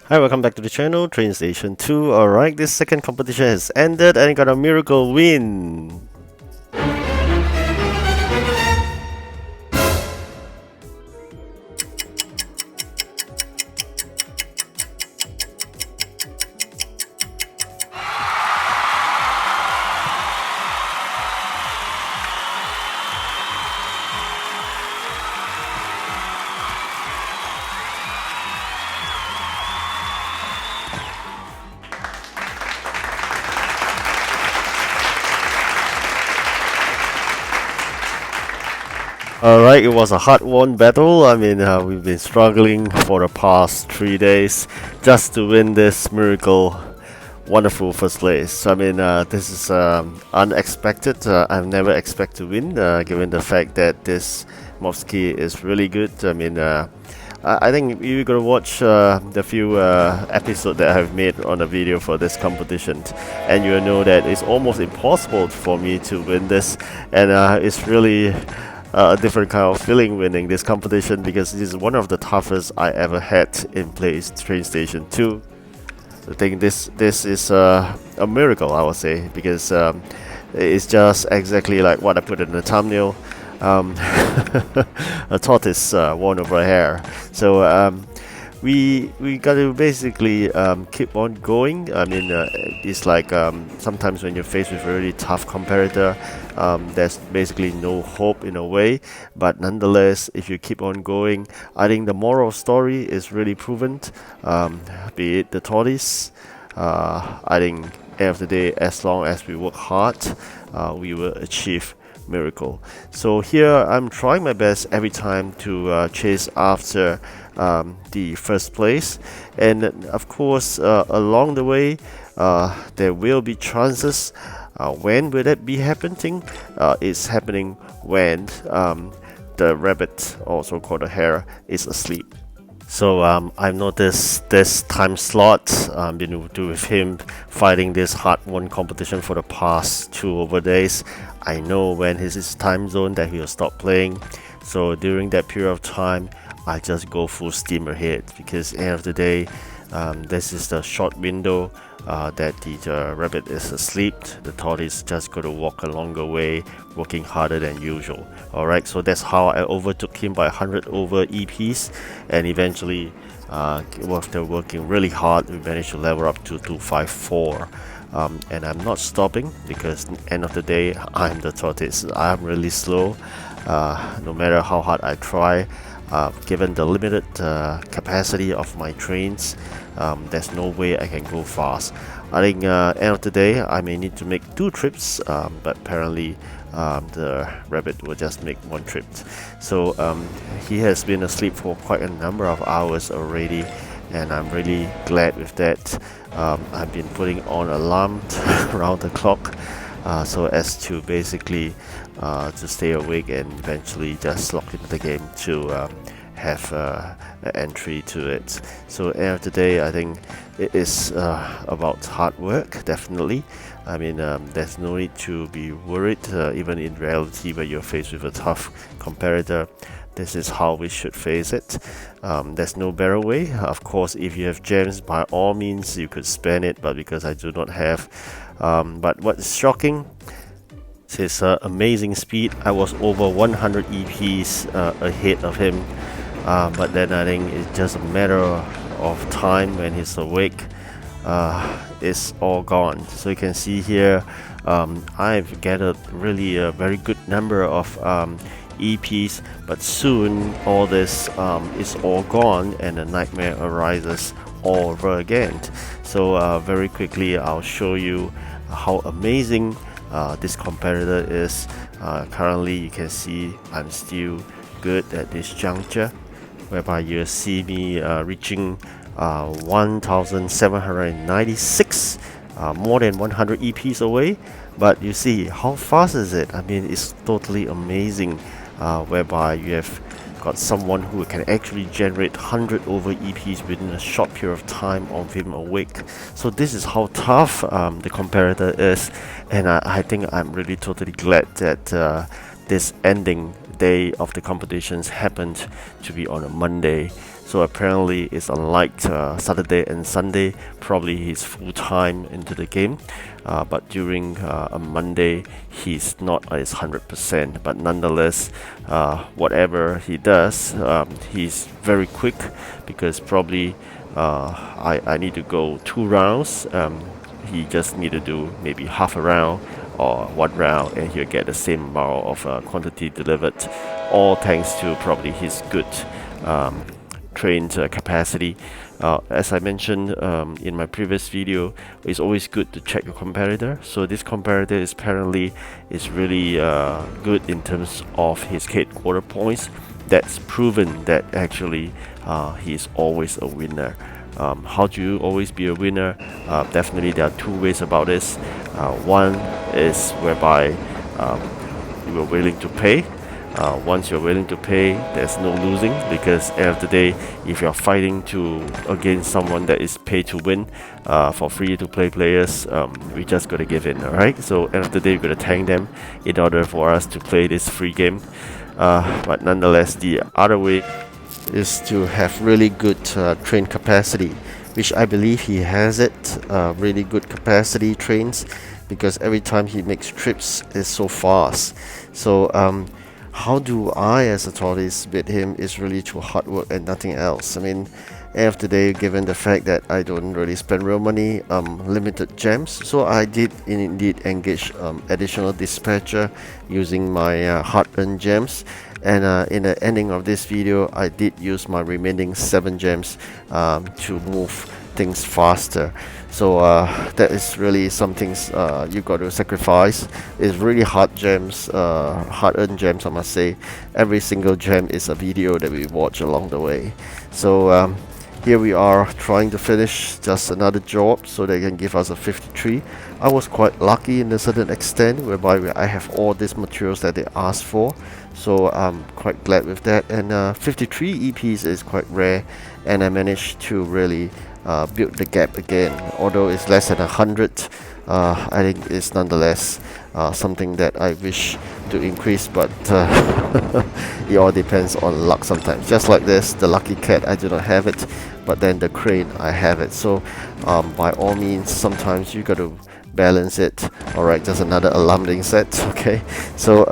Hi, welcome back to the channel, TrainStation 2. Alright, this second competition has ended and got a miracle win. Alright, it was a hard-won battle. We've been struggling for the past 3 days just to win this miracle, wonderful first place. This is unexpected. I've never expected to win, given the fact that this Movsky is really good. I think you're gonna watch the few episodes that I've made on the video for this competition, and you'll know that it's almost impossible for me to win this, and it's really a different kind of feeling winning this competition because this is one of the toughest I ever had in place TrainStation 2. I think this is a miracle, I would say, because it's just exactly like what I put in the thumbnail. A tortoise won over a hare. We got to basically keep on going. It's like sometimes when you're faced with a really tough competitor, there's basically no hope in a way. But nonetheless, if you keep on going, I think the moral story is really proven. Be it the tortoise, I think end of the day, as long as we work hard, we will achieve miracle. So here I'm trying my best every time to chase after the first place, and of course along the way there will be chances. When will that be happening? It's happening when the rabbit, also called a hare, is asleep. So I've noticed this time slot. Been with him fighting this hard-won competition for the past 2 days. I know when is his time zone that he'll stop playing. So during that period of time, I just go full steam ahead because end of the day, this is the short window that the rabbit is asleep. The tortoise just got to walk a longer way, working harder than usual. Alright, so that's how I overtook him by 100 over EPs, and eventually, after working really hard, we managed to level up to 254. And I'm not stopping because end of the day, I'm the tortoise. I'm really slow. No matter how hard I try, given the limited capacity of my trains, there's no way I can go fast. I think end of the day I may need to make 2 trips, but apparently the rabbit will just make 1 trip. So he has been asleep for quite a number of hours already, and I'm really glad with that. I've been putting on alarm around the clock so as to basically to stay awake and eventually just log into the game to have an entry to it. So end of the day, I think it is about hard work, definitely. There's no need to be worried, even in reality where you're faced with a tough competitor. This is how we should face it. There's no better way. Of course, if you have gems, by all means you could spend it, but because I do not have. But what's shocking is his amazing speed. I was over 100 EPs ahead of him, but then I think it's just a matter of time when he's awake. It's all gone. So you can see here, I've gathered really a very good number of EPs, but soon all this is all gone and a nightmare arises all over again. So very quickly I'll show you how amazing this competitor is. Currently you can see I'm still good at this juncture, whereby you see me reaching 1796, more than 100 EPs away. But you see how fast is it? It's totally amazing, whereby you have got someone who can actually generate 100 over EPs within a short period of time of him awake. So this is how tough the competitor is, and I think I'm really totally glad that this ending day of the competitions happened to be on a Monday. So apparently it's unlike Saturday and Sunday, probably he's full-time into the game, but during a Monday he's not at his 100%, but nonetheless whatever he does, he's very quick, because probably I need to go 2 rounds, he just need to do maybe half a round or 1 round, and he'll get the same amount of quantity delivered, all thanks to probably his good trained capacity. As I mentioned in my previous video, it's always good to check your competitor. So this competitor is apparently really good in terms of his headquarter points. That's proven that actually he is always a winner. How do you always be a winner? Definitely there are 2 ways about this. One is whereby you are willing to pay. Once you're willing to pay, there's no losing, because end of the day, if you're fighting against someone that is pay to win, for free to play players, we just gotta give in, alright? So end of the day, we're gonna thank them in order for us to play this free game. But nonetheless, the other way is to have really good train capacity, which I believe he has it. Really good capacity trains, because every time he makes trips is so fast. So how do I as a tortoise beat him is really through hard work and nothing else. I mean, end of the day, given the fact that I don't really spend real money, limited gems, so I did indeed engage additional dispatcher using my hard-earned gems. And in the ending of this video, I did use my remaining 7 gems to move things faster. So that is really something you got to sacrifice. It's really hard gems, hard-earned gems, I must say. Every single gem is a video that we watch along the way. So here we are trying to finish just another job so they can give us a 53. I was quite lucky in a certain extent, whereby I have all these materials that they asked for, so I'm quite glad with that. And 53 EPs is quite rare, and I managed to really build the gap again. Although it's less than 100, I think it's nonetheless something that I wish to increase, but it all depends on luck sometimes. Just like this, the lucky cat, I do not have it, but then the crane, I have it. So by all means, sometimes you got to balance it. Alright, just another alarm being set. Okay, so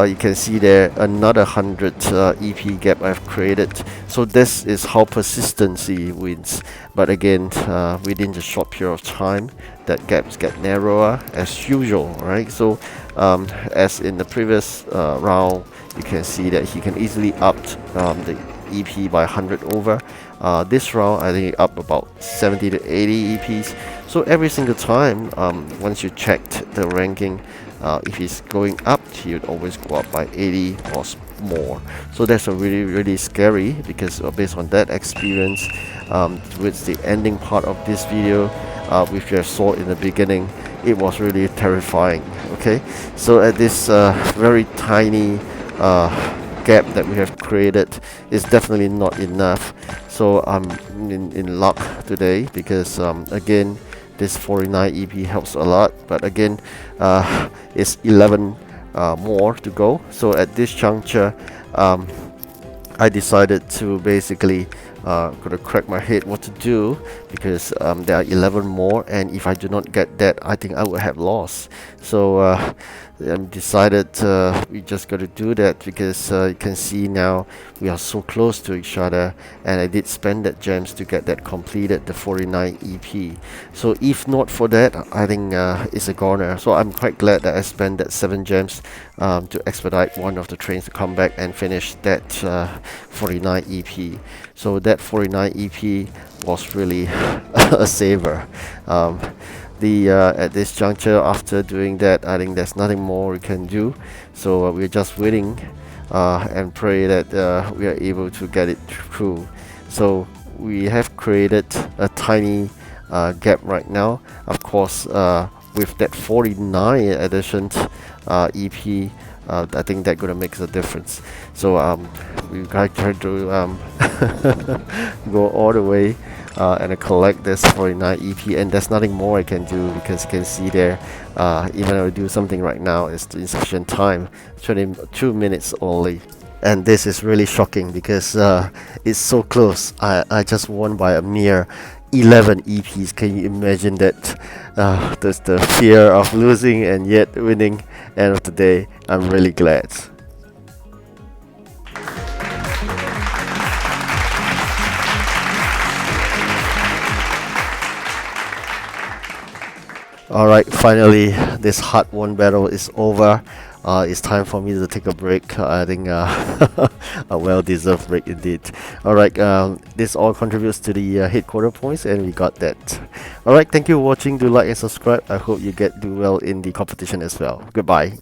you can see there another 100 EP gap I've created. So this is how persistency wins. But again, within the short period of time, that gaps get narrower as usual, right? So as in the previous round, you can see that he can easily up the EP by 100 over. This round, I think up about 70 to 80 EPs. So every single time, once you checked the ranking, if he's going up, he would always go up by 80 or more. So that's a really scary, because based on that experience, towards the ending part of this video, which you saw in the beginning, it was really terrifying. Okay, so at this very tiny gap that we have created is definitely not enough. So I'm in luck today, because again, this 49 EP helps a lot, but again, it's 11 more to go. So at this juncture, I decided to basically gonna crack my head what to do, because there are 11 more, and if I do not get that, I think I would have lost. So I decided we just got to do that, because you can see now we are so close to each other, and I did spend that gems to get that completed, the 49 EP. So if not for that, I think it's a goner. So I'm quite glad that I spent that 7 gems to expedite one of the trains to come back and finish that 49 EP. So that 49 EP was really a saver. At this juncture, after doing that, I think there's nothing more we can do. So we're just waiting and pray that we are able to get it through. So we have created a tiny gap right now. Of course, with that 49 addition EP, I think that's gonna make a difference. So we gotta try to go all the way and I collect this 49 EP, and there's nothing more I can do because you can see there, even if I do something right now, it's insufficient time, 22 minutes only. And this is really shocking because it's so close. I just won by a mere 11 EPs. Can you imagine that? There's the fear of losing and yet winning. End of the day, I'm really glad. Alright, finally, this hard-won battle is over. It's time for me to take a break. I think a well-deserved break indeed. Alright, this all contributes to the headquarter points, and we got that. Alright, thank you for watching. Do like and subscribe. I hope you do well in the competition as well. Goodbye.